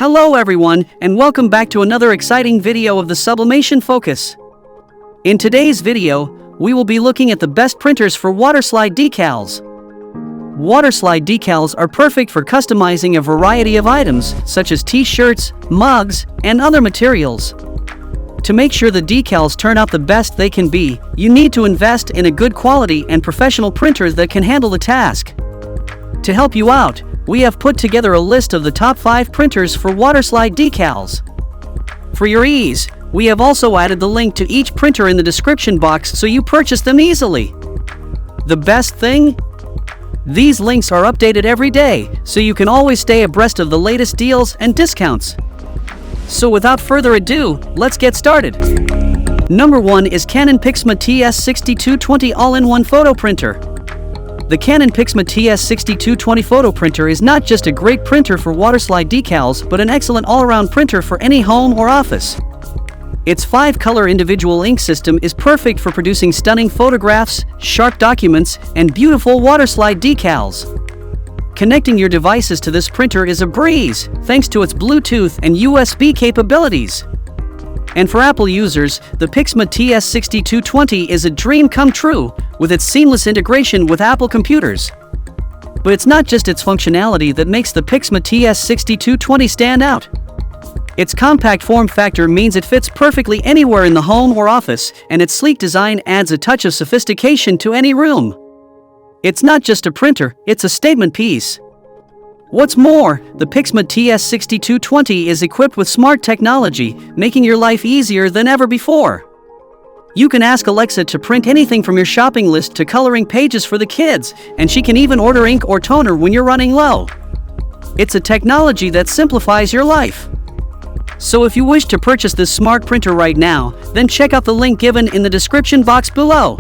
Hello everyone, and welcome back to another exciting video of the Sublimation Focus. In today's video, we will be looking at the best printers for waterslide decals. Waterslide decals are perfect for customizing a variety of items, such as t-shirts, mugs, and other materials. To make sure the decals turn out the best they can be, you need to invest in a good quality and professional printer that can handle the task. To help you out, we have put together a list of the top 5 printers for waterslide decals. For your ease, we have also added the link to each printer in the description box so you purchase them easily. The best thing? These links are updated every day, so you can always stay abreast of the latest deals and discounts. So without further ado, let's get started. Number 1 is Canon PIXMA TS6220 all-in-one photo printer. The Canon PIXMA TS6220 photo printer is not just a great printer for waterslide decals, but an excellent all-around printer for any home or office. Its 5-color individual ink system is perfect for producing stunning photographs, sharp documents, and beautiful waterslide decals. Connecting your devices to this printer is a breeze, thanks to its Bluetooth and USB capabilities. And for Apple users, the PIXMA TS6220 is a dream come true, with its seamless integration with Apple computers. But it's not just its functionality that makes the PIXMA TS6220 stand out. Its compact form factor means it fits perfectly anywhere in the home or office, and its sleek design adds a touch of sophistication to any room. It's not just a printer, it's a statement piece. What's more, the PIXMA TS6220 is equipped with smart technology, making your life easier than ever before. You can ask Alexa to print anything from your shopping list to coloring pages for the kids, and she can even order ink or toner when you're running low. It's a technology that simplifies your life. So if you wish to purchase this smart printer right now, then check out the link given in the description box below.